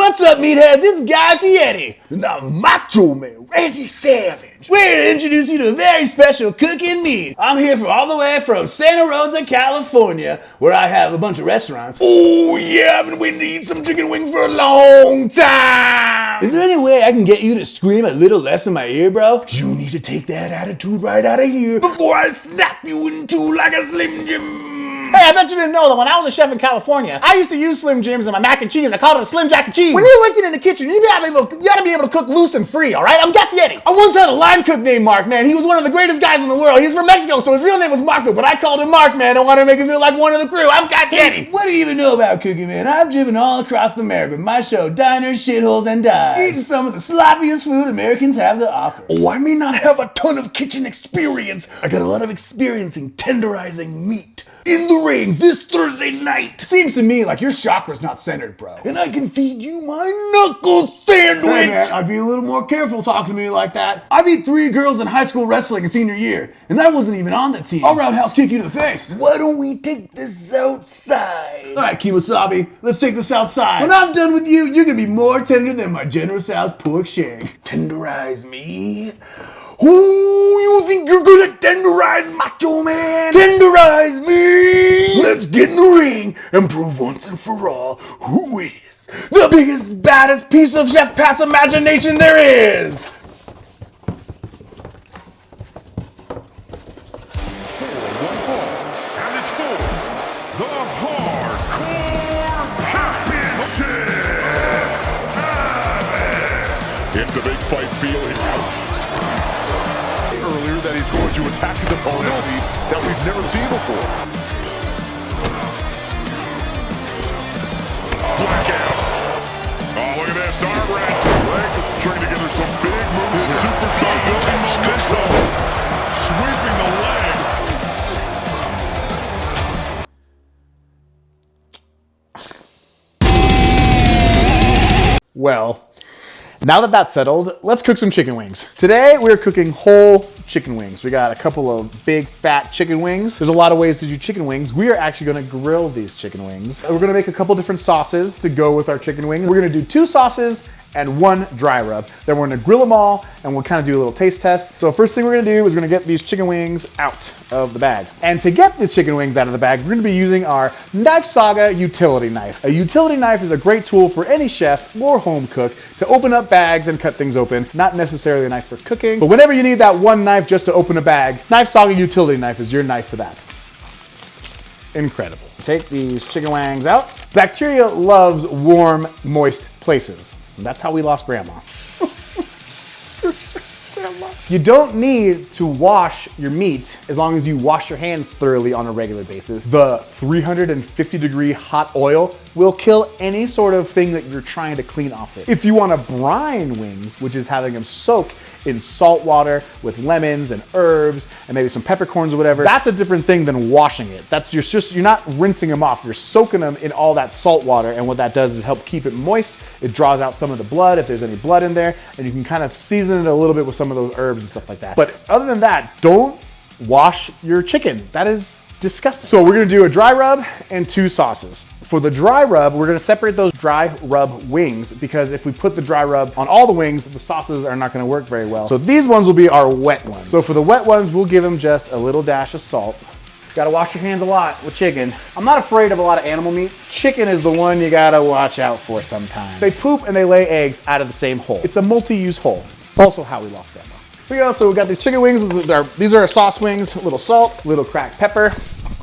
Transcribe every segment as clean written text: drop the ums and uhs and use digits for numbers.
What's up, meatheads? It's Guy Fieri, the Macho Man, Randy Savage. We're here to introduce you to a very special cooking meat. I'm here from all the way from Santa Rosa, California, where I have a bunch of restaurants. Oh yeah, I've been waiting to eat some chicken wings for a long time. Is there any way I can get you to scream a little less in my ear, bro? You need to take that attitude right out of here before I snap you in two like a Slim Jim. Hey, I bet you didn't know that when I was a chef in California, I used to use Slim Jims in my mac and cheese. I called it a Slim Jack and Cheese. When you're working in the kitchen, you gotta be able to cook loose and free, all right? I'm Guy Fieri. I once had a line cook named Mark, man. He was one of the greatest guys in the world. He's from Mexico, so his real name was Marco, but I called him Mark, man. I wanted to make him feel like one of the crew. I'm Guy Fieri. What do you even know about cooking, man? I've driven all across America with my show, Diners, Shitholes, and Dives, eating some of the sloppiest food Americans have to offer. Oh, I may not have a ton of kitchen experience. I got a lot of experience in tenderizing meat in the ring this Thursday night. Seems to me like your chakra's not centered, bro. And I can feed you my knuckle sandwich. Hey man, I'd be a little more careful talking to me like that. I beat 3 girls in high school wrestling in senior year, and I wasn't even on the team. I'll roundhouse kick you to the face. Why don't we take this outside? All right, Kemosabe, let's take this outside. When I'm done with you, you're gonna be more tender than my General Tso's pork shank. Tenderize me? Who you think you're gonna tenderize, Macho Man? Tenderize me! Let's get in the ring and prove once and for all who is the biggest, baddest piece of Chef Pat's imagination there is! It's a big fight feeling. Ouch. Earlier that he's going to attack his opponent that we've never seen before. Blackout. Oh, look at this. Arm wrench. Trying to together some big moves. Superstar momentum. Sweeping the leg. Well, now that that's settled, let's cook some chicken wings. Today, we're cooking whole chicken wings. We got a couple of big, fat chicken wings. There's a lot of ways to do chicken wings. We are actually gonna grill these chicken wings. We're gonna make a couple different sauces to go with our chicken wings. We're gonna do 2 sauces and 1 dry rub. Then we're gonna grill them all and we'll kind of do a little taste test. So first thing we're gonna do is we're gonna get these chicken wings out of the bag. And to get the chicken wings out of the bag, we're gonna be using our Knife Saga utility knife. A utility knife is a great tool for any chef or home cook to open up bags and cut things open. Not necessarily a knife for cooking, but whenever you need that one knife just to open a bag, Knife Saga utility knife is your knife for that. Incredible. Take these chicken wings out. Bacteria loves warm, moist places. That's how we lost Grandma. You don't need to wash your meat as long as you wash your hands thoroughly on a regular basis. The 350-degree hot oil will kill any sort of thing that you're trying to clean off it. If you want to brine wings, which is having them soak in salt water with lemons and herbs and maybe some peppercorns or whatever, that's a different thing than washing it. You're not rinsing them off. You're soaking them in all that salt water, and what that does is help keep it moist. It draws out some of the blood if there's any blood in there, and you can kind of season it a little bit with some of those herbs and stuff like that. But other than that, don't wash your chicken. That is disgusting. So we're gonna do a dry rub and 2 sauces. For the dry rub, we're gonna separate those dry rub wings because if we put the dry rub on all the wings, the sauces are not gonna work very well. So these ones will be our wet ones. So for the wet ones, we'll give them just a little dash of salt. Gotta wash your hands a lot with chicken. I'm not afraid of a lot of animal meat. Chicken is the one you gotta watch out for sometimes. They poop and they lay eggs out of the same hole. It's a multi-use hole. Also how we lost Grandma. Here we go, so we got these chicken wings. These are our sauce wings, a little salt, a little cracked pepper,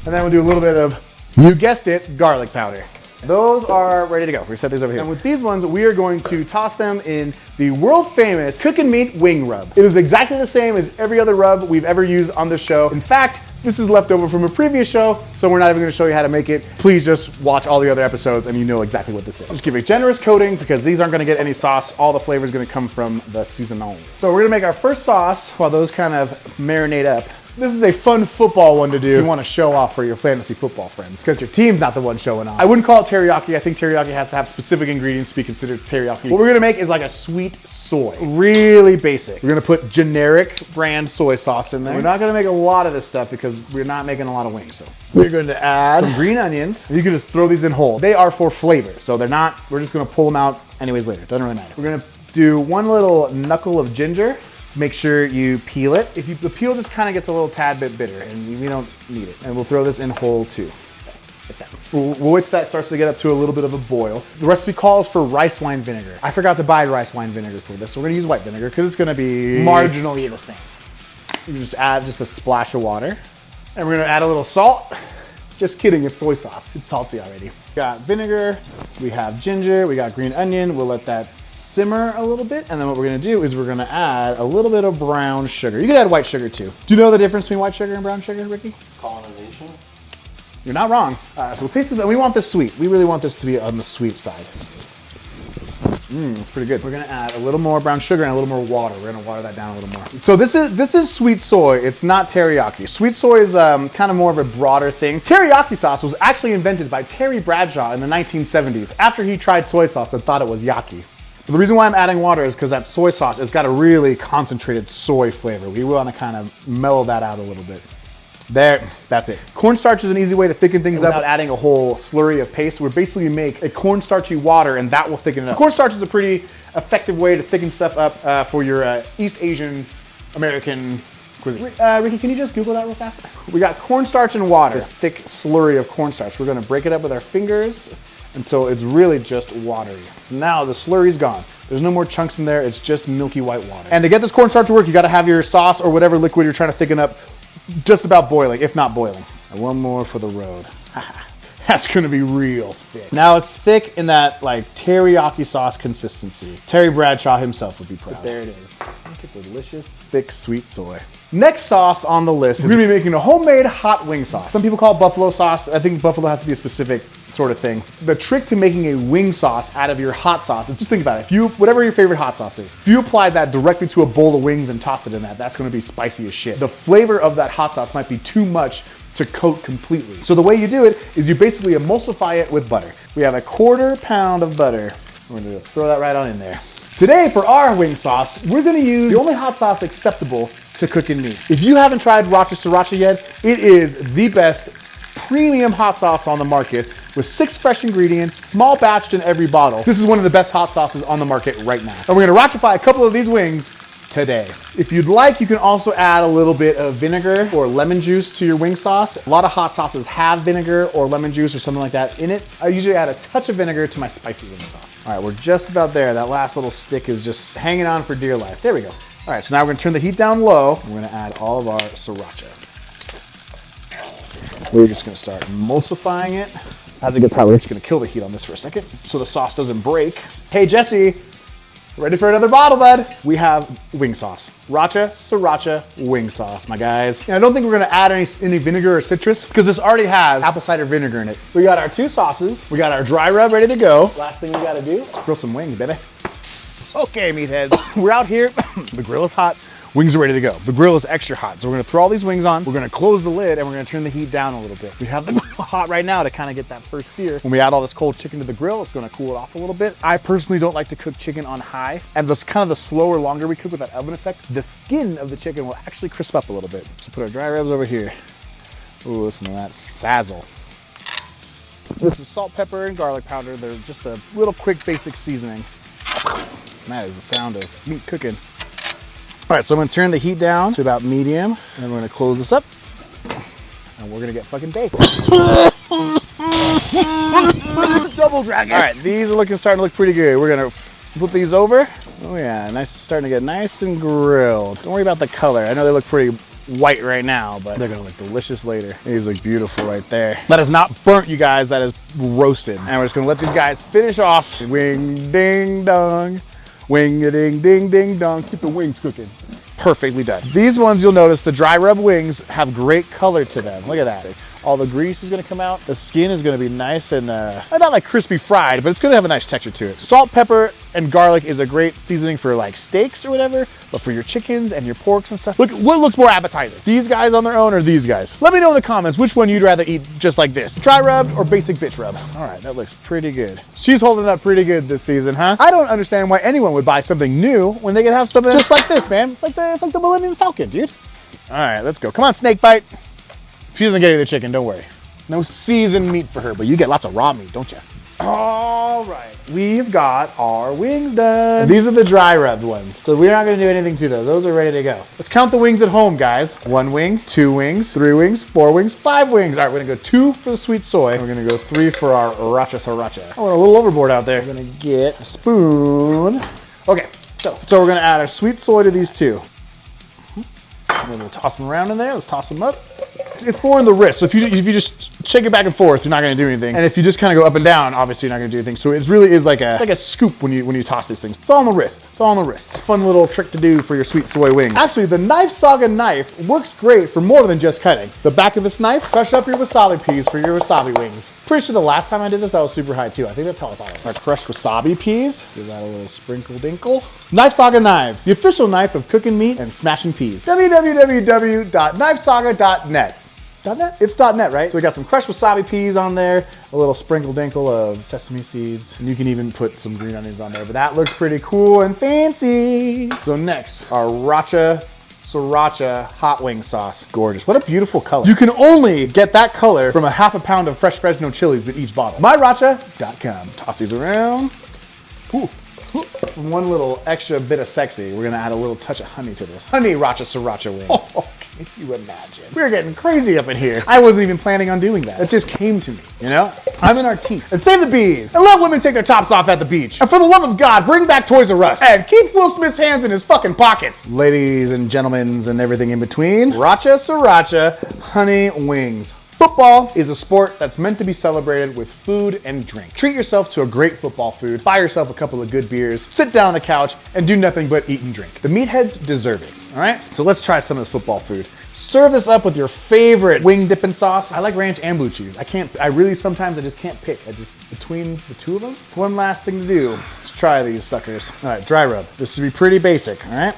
and then we'll do a little bit of, you guessed it, garlic powder. Those are ready to go. We set these over here. And with these ones, we are going to toss them in the world famous cooking meat wing rub. It is exactly the same as every other rub we've ever used on this show. In fact, this is left over from a previous show, so we're not even gonna show you how to make it. Please just watch all the other episodes and you know exactly what this is. Just give it a generous coating because these aren't gonna get any sauce. All the flavor is gonna come from the seasoning. So we're gonna make our first sauce while those kind of marinate up. This is a fun football one to do if you want to show off for your fantasy football friends, because your team's not the one showing off. I wouldn't call it teriyaki. I think teriyaki has to have specific ingredients to be considered teriyaki. What we're gonna make is like a sweet soy. Really basic. We're gonna put generic brand soy sauce in there. We're not gonna make a lot of this stuff because we're not making a lot of wings. So we're going to add some green onions. You can just throw these in whole. They are for flavor, so they're not, we're just gonna pull them out Anyways, later, doesn't really matter. We're gonna do one little knuckle of ginger. Make sure you peel it. The peel just kind of gets a little tad bit bitter and we don't need it. And we'll throw this in whole too. Like that. We'll wait till that starts to get up to a little bit of a boil. The recipe calls for rice wine vinegar. I forgot to buy rice wine vinegar for this, so we're gonna use white vinegar because it's gonna be marginally the same. You just add just a splash of water. And we're gonna add a little salt. Just kidding, it's soy sauce. It's salty already. Got vinegar, we have ginger, we got green onion. We'll let that simmer a little bit. And then what we're gonna do is we're gonna add a little bit of brown sugar. You could add white sugar too. Do you know the difference between white sugar and brown sugar, Ricky? Colonization. You're not wrong. So we'll taste this, and we want this sweet. We really want this to be on the sweet side. It's pretty good. We're gonna add a little more brown sugar and a little more water. We're gonna water that down a little more. So this is sweet soy. It's not teriyaki. Sweet soy is kind of more of a broader thing. Teriyaki sauce was actually invented by Terry Bradshaw in the 1970s after he tried soy sauce and thought it was yaki. But the reason why I'm adding water is because that soy sauce has got a really concentrated soy flavor. We want to kind of mellow that out a little bit. There, that's it. Cornstarch is an easy way to thicken things up without adding a whole slurry of paste. We're basically make a cornstarchy water and that will thicken it up. So cornstarch is a pretty effective way to thicken stuff up for your East Asian American cuisine. Ricky, can you just Google that real fast? We got cornstarch and water, this thick slurry of cornstarch. We're gonna break it up with our fingers until it's really just watery. So now the slurry's gone. There's no more chunks in there, it's just milky white water. And to get this cornstarch to work, you gotta have your sauce or whatever liquid you're trying to thicken up just about boiling, if not boiling. And one more for the road. That's gonna be real thick. Now it's thick in that like teriyaki sauce consistency. Terry Bradshaw himself would be proud. But there it is. Look at the delicious, thick, sweet soy. Next sauce on the list is we're gonna be making a homemade hot wing sauce. Some people call it buffalo sauce. I think buffalo has to be a specific sort of thing. The trick to making a wing sauce out of your hot sauce is just think about it. Whatever your favorite hot sauce is, if you apply that directly to a bowl of wings and tossed it in that's gonna be spicy as shit. The flavor of that hot sauce might be too much to coat completely. So the way you do it is you basically emulsify it with butter. We have a 1/4 pound of butter. We're gonna throw that right on in there. Today for our wing sauce, we're gonna use the only hot sauce acceptable to cooking meat. If you haven't tried sriracha yet, it is the best premium hot sauce on the market with 6 fresh ingredients, small batched in every bottle. This is one of the best hot sauces on the market right now. And we're gonna sriracha a couple of these wings today. If you'd like, you can also add a little bit of vinegar or lemon juice to your wing sauce. A lot of hot sauces have vinegar or lemon juice or something like that in it. I usually add a touch of vinegar to my spicy wing sauce. All right, we're just about there. That last little stick is just hanging on for dear life. There we go. All right, so now we're gonna turn the heat down low. We're gonna add all of our sriracha. We're just gonna start emulsifying it. As it gets hot, we're just gonna kill the heat on this for a second so the sauce doesn't break. Hey, Jesse, ready for another bottle, bud? We have wing sauce. Sriracha wing sauce, my guys. And I don't think we're gonna add any vinegar or citrus because this already has apple cider vinegar in it. We got our 2 sauces. We got our dry rub ready to go. Last thing we gotta do, grill some wings, baby. Okay, meatheads, we're out here. The grill is hot. Wings are ready to go. The grill is extra hot. So we're gonna throw all these wings on. We're gonna close the lid and we're gonna turn the heat down a little bit. We have the grill hot right now to kind of get that first sear. When we add all this cold chicken to the grill, it's gonna cool it off a little bit. I personally don't like to cook chicken on high. And the kind of the slower, longer we cook with that oven effect, the skin of the chicken will actually crisp up a little bit. So put our dry rubs over here. Ooh, listen to that sizzle. This is salt, pepper, and garlic powder. They're just a little quick, basic seasoning. That is the sound of meat cooking. All right, so I'm gonna turn the heat down to about medium, and we're gonna close this up, and we're gonna get fucking baked. Double dragon. All right, these are starting to look pretty good. We're gonna flip these over. Oh yeah, starting to get nice and grilled. Don't worry about the color. I know they look pretty white right now, but they're gonna look delicious later. These look beautiful right there. That is not burnt, you guys, that is roasted. And we're just gonna let these guys finish off. Wing ding dong. Wing-a-ding-ding-ding-dong. Keep the wings cooking. Perfectly done. These ones, you'll notice the dry rub wings have great color to them. Look at that. All the grease is gonna come out. The skin is gonna be nice and, not like crispy fried, but it's gonna have a nice texture to it. Salt, pepper, and garlic is a great seasoning for like steaks or whatever, but for your chickens and your porks and stuff. Look, what looks more appetizing? These guys on their own or these guys? Let me know in the comments which one you'd rather eat just like this. Dry rubbed or basic bitch rub? All right, that looks pretty good. She's holding up pretty good this season, huh? I don't understand why anyone would buy something new when they could have something just like this, man. It's like the Millennium Falcon, dude. All right, let's go. Come on, snake bite. She doesn't get any of the chicken, don't worry. No seasoned meat for her, but you get lots of raw meat, don't you? All right, we've got our wings done. These are the dry rubbed ones, so we're not gonna do anything to those. Those are ready to go. Let's count the wings at home, guys. 1 wing, 2 wings, 3 wings, 4 wings, 5 wings. All right, we're gonna go 2 for the sweet soy. We're gonna go 3 for our sriracha. I went a little overboard out there. We're gonna get a spoon. Okay, so we're gonna add our sweet soy to these 2. We're gonna toss them around in there. Let's toss them up. It's more in the wrist. So if you just shake it back and forth, you're not gonna do anything. And if you just kind of go up and down, obviously you're not gonna do anything. So it really is like a scoop when you toss these things. It's all on the wrist. It's all on the wrist. Fun little trick to do for your sweet soy wings. Actually, the Knife Saga knife works great for more than just cutting. The back of this knife, crush up your wasabi peas for your wasabi wings. Pretty sure the last time I did this, I was super high too. I think that's how I thought it was. Our crushed wasabi peas. Give that a little sprinkle dinkle. Knife Saga knives, the official knife of cooking meat and smashing peas. www.knifesaga.net. .net? It's .net, right? So we got some crushed wasabi peas on there, a little sprinkle dinkle of sesame seeds, and you can even put some green onions on there, but that looks pretty cool and fancy. So next, our sriracha hot wing sauce. Gorgeous. What a beautiful color. You can only get that color from a half a pound of fresh Fresno chilies in each bottle. Myracha.com. Toss these around. Ooh. One little extra bit of sexy. We're gonna add a little touch of honey to this. Honey sriracha wings. Oh, can you imagine? We're getting crazy up in here. I wasn't even planning on doing that. It just came to me, you know? I'm in our teeth. And save the bees. And let women take their tops off at the beach. And for the love of God, bring back Toys R Us. And keep Will Smith's hands in his fucking pockets. Ladies and gentlemen and everything in between. Sriracha honey wings. Football is a sport that's meant to be celebrated with food and drink. Treat yourself to a great football food, buy yourself a couple of good beers, sit down on the couch, and do nothing but eat and drink. The meatheads deserve it, all right? So let's try some of this football food. Serve this up with your favorite wing dipping sauce. I like ranch and blue cheese. Sometimes I just can't pick. Between the two of them. One last thing to do. Let's try these suckers. All right, dry rub. This should be pretty basic, all right?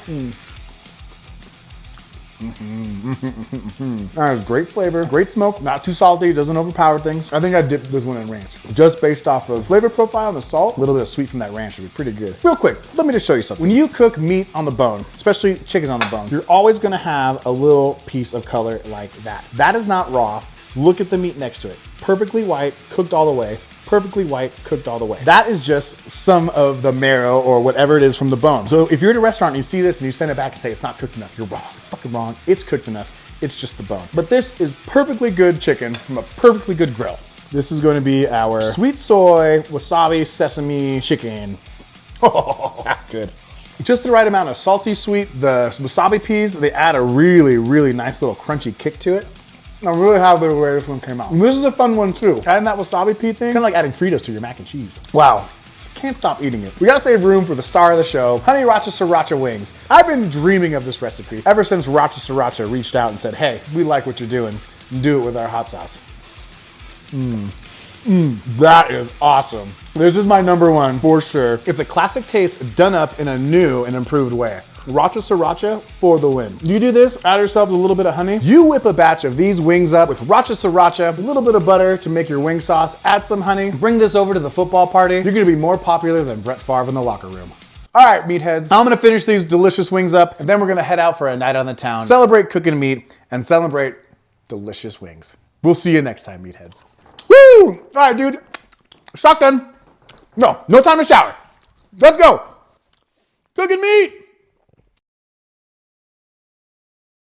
That has great flavor, great smoke, not too salty, doesn't overpower things. I think I dipped this one in ranch. Just based off of flavor profile and the salt, a little bit of sweet from that ranch would be pretty good. Real quick, let me just show you something. When you cook meat on the bone, especially chickens on the bone, you're always gonna have a little piece of color like that. That is not raw. Look at the meat next to it. Perfectly white, cooked all the way. Perfectly white, cooked all the way. That is just some of the marrow or whatever it is from the bone. So if you're at a restaurant and you see this and you send it back and say it's not cooked enough, you're wrong. You're fucking wrong. It's cooked enough. It's just the bone. But this is perfectly good chicken from a perfectly good grill. This is going to be our sweet soy wasabi sesame chicken. Oh, that's good. Just the right amount of salty sweet. The wasabi peas, they add a really, really nice little crunchy kick to it. I'm really happy with the way this one came out. And this is a fun one too. Adding that wasabi pea thing, kind of like adding Fritos to your mac and cheese. Wow, can't stop eating it. We gotta save room for the star of the show, honey sriracha wings. I've been dreaming of this recipe ever since sriracha reached out and said, hey, we like what you're doing, do it with our hot sauce. That is awesome. This is my number one for sure. It's a classic taste done up in a new and improved way. Sriracha for the win. You do this, add yourself a little bit of honey. You whip a batch of these wings up with sriracha, a little bit of butter to make your wing sauce, add some honey, bring this over to the football party. You're gonna be more popular than Brett Favre in the locker room. All right, meatheads. I'm gonna finish these delicious wings up, and then we're gonna head out for a night on the town, celebrate cooking meat, and celebrate delicious wings. We'll see you next time, meatheads. Woo! All right, dude. Shotgun. No time to shower. Let's go. Cooking meat.